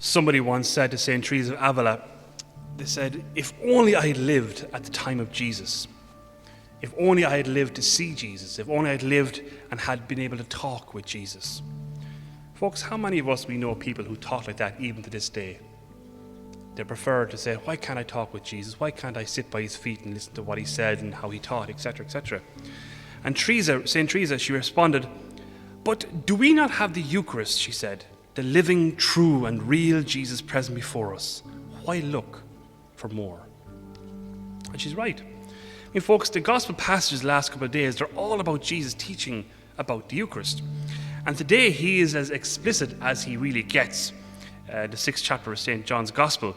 Somebody once said to St. Teresa of Avila, they said, if only I had lived at the time of Jesus, if only I had lived to see Jesus, if only I had lived and had been able to talk with Jesus. Folks, how many of us we know people who talk like that even to this day? They prefer to say, why can't I talk with Jesus? Why can't I sit by his feet and listen to what he said and how he taught, etc., etc.? And St. Teresa, she responded, but do we not have the Eucharist, she said, the living, true and real Jesus present before us? Why look for more? And she's right. I mean, folks, the gospel passages the last couple of days, they're all about Jesus teaching about the Eucharist. And today he is as explicit as he really gets. The 6th chapter of St. John's Gospel.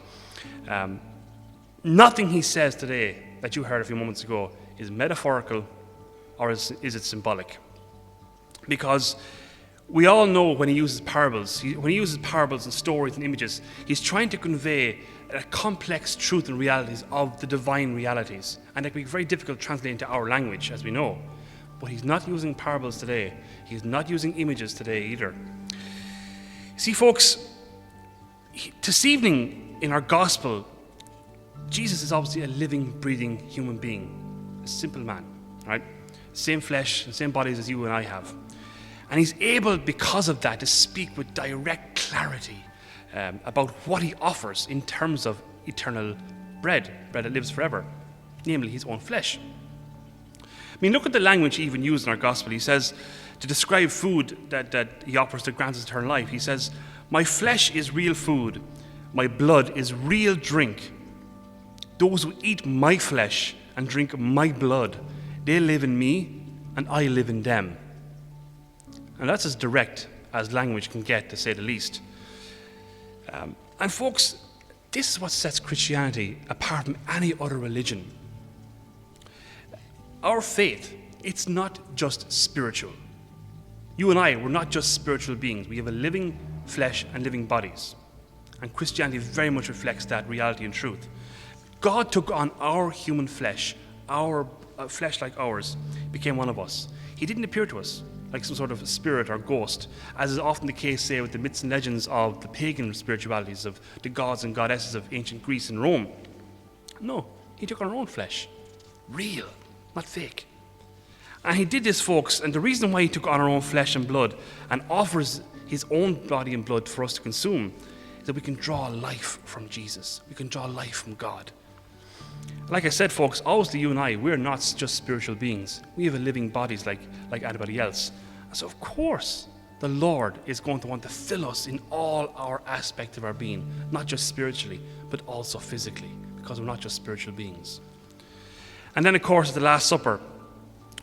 Nothing he says today that you heard a few moments ago is metaphorical or is it symbolic. Because we all know when he uses parables, and stories and images, he's trying to convey a complex truth and realities of the divine realities. And it can be very difficult to translate into our language, as we know. But he's not using parables today. He's not using images today either. See, folks, this evening in our gospel, Jesus is obviously a living, breathing human being, a simple man, right? Same flesh and same bodies as you and I have. And he's able, because of that, to speak with direct clarity about what he offers in terms of eternal bread that lives forever, namely his own flesh. I mean, look at the language he even used in our gospel. He says, to describe food that he offers to grant us eternal life, he says, my flesh is real food, my blood is real drink. Those who eat my flesh and drink my blood, they live in me and I live in them. And that's as direct as language can get, to say the least. And folks, this is what sets Christianity apart from any other religion. Our faith, it's not just spiritual. You and I, we're not just spiritual beings. We have a living flesh and living bodies. And Christianity very much reflects that reality and truth. God took on our human flesh, our flesh like ours, became one of us. He didn't appear to us like some sort of spirit or ghost, as is often the case, say, with the myths and legends of the pagan spiritualities of the gods and goddesses of ancient Greece and Rome. No, he took on our own flesh. Real, not fake. And he did this, folks, and the reason why he took on our own flesh and blood and offers his own body and blood for us to consume is that we can draw life from Jesus. We can draw life from God. Like I said, folks, obviously you and I, we're not just spiritual beings. We have a living bodies like anybody else. And so, of course, the Lord is going to want to fill us in all our aspects of our being, not just spiritually, but also physically, because we're not just spiritual beings. And then, of course, at the Last Supper,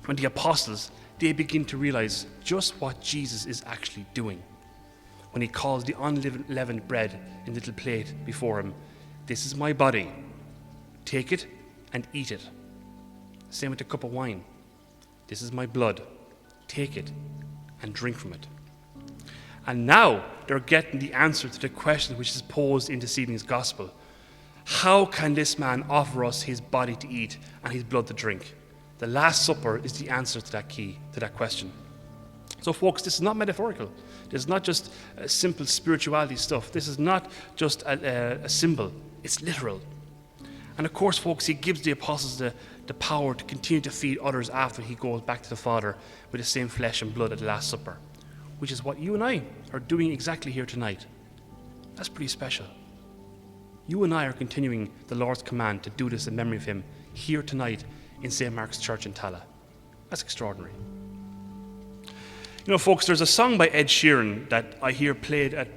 when the apostles, they begin to realize just what Jesus is actually doing. When he calls the unleavened bread in the little plate before him, this is my body. Take it and eat it. Same with the cup of wine. This is my blood. Take it and drink from it. And now they're getting the answer to the question which is posed in this evening's gospel. How can this man offer us his body to eat and his blood to drink? The Last Supper is the answer to that question. So, folks, this is not metaphorical. This is not just simple spirituality stuff. This is not just a symbol. It's literal. And of course, folks, he gives the apostles the power to continue to feed others after he goes back to the Father with the same flesh and blood at the Last Supper, which is what you and I are doing exactly here tonight. That's pretty special. You and I are continuing the Lord's command to do this in memory of him here tonight in St. Mark's Church in Tala. That's extraordinary. You know, folks, there's a song by Ed Sheeran that I hear played at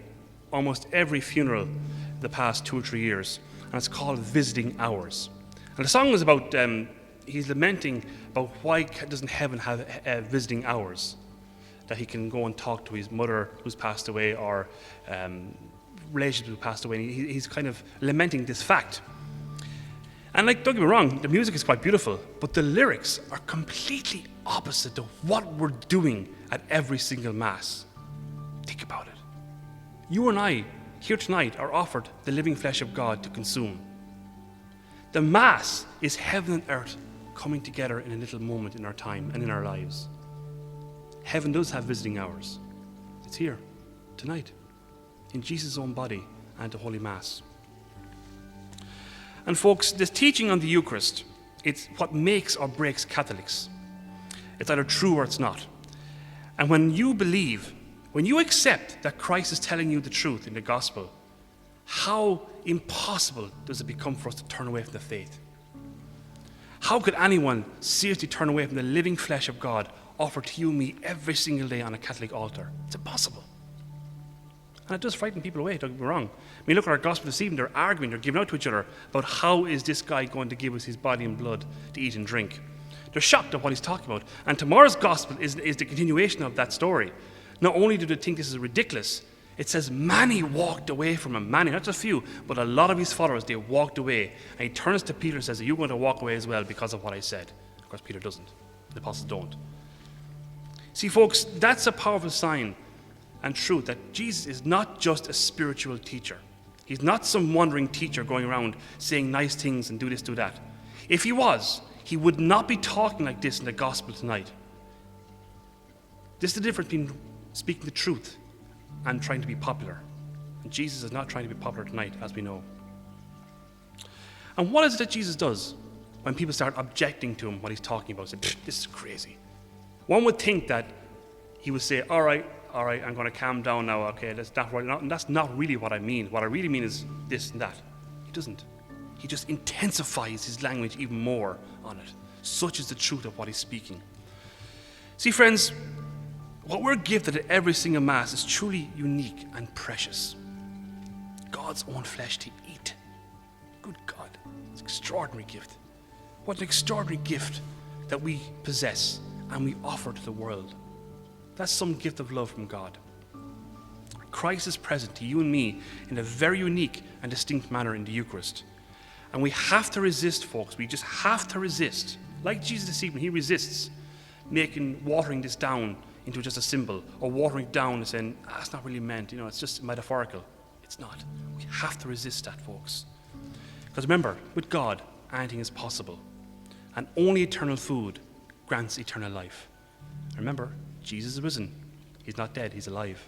almost every funeral the past 2 or 3 years, and it's called Visiting Hours. And the song is about, he's lamenting about why doesn't heaven have visiting hours, that he can go and talk to his mother who's passed away or relatives who passed away. And he's kind of lamenting this fact. And don't get me wrong, the music is quite beautiful, but the lyrics are completely opposite to what we're doing at every single Mass. Think about it. You and I, here tonight, are offered the living flesh of God to consume. The Mass is heaven and earth coming together in a little moment in our time and in our lives. Heaven does have visiting hours. It's here, tonight, in Jesus' own body and to Holy Mass. And folks, this teaching on the Eucharist, it's what makes or breaks Catholics. It's either true or it's not. And when you believe, when you accept that Christ is telling you the truth in the gospel, how impossible does it become for us to turn away from the faith? How could anyone seriously turn away from the living flesh of God offered to you and me every single day on a Catholic altar? It's impossible. And it does frighten people away, don't get me wrong. I mean, look at our gospel this evening, they're arguing, they're giving out to each other about how is this guy going to give us his body and blood to eat and drink. They're shocked at what he's talking about. And tomorrow's gospel is the continuation of that story. Not only do they think this is ridiculous, it says many walked away from him. Many, not just a few, but a lot of his followers, they walked away. And he turns to Peter and says, are you going to walk away as well because of what I said? Of course, Peter doesn't. The apostles don't. See, folks, that's a powerful sign and truth that Jesus is not just a spiritual teacher. He's not some wandering teacher going around saying nice things and do this, do that. If he was, he would not be talking like this in the gospel tonight. This is the difference between speaking the truth and trying to be popular. And Jesus is not trying to be popular tonight, as we know. And what is it that Jesus does when people start objecting to him, what he's talking about? Say, this is crazy. One would think that he would say, all right, I'm going to calm down now, okay, that's not really what I mean. What I really mean is this and that. He doesn't. He just intensifies his language even more on it. Such is the truth of what he's speaking. See, friends, what we're gifted at every single Mass is truly unique and precious. God's own flesh to eat. Good God, it's an extraordinary gift. What an extraordinary gift that we possess and we offer to the world. That's some gift of love from God. Christ is present to you and me in a very unique and distinct manner in the Eucharist. And we have to resist, folks. We just have to resist. Like Jesus this evening, he resists watering this down into just a symbol, or watering it down and saying, it's not really meant, it's just metaphorical. It's not. We have to resist that, folks. Because remember, with God, anything is possible. And only eternal food grants eternal life. Remember, Jesus is risen. He's not dead, he's alive.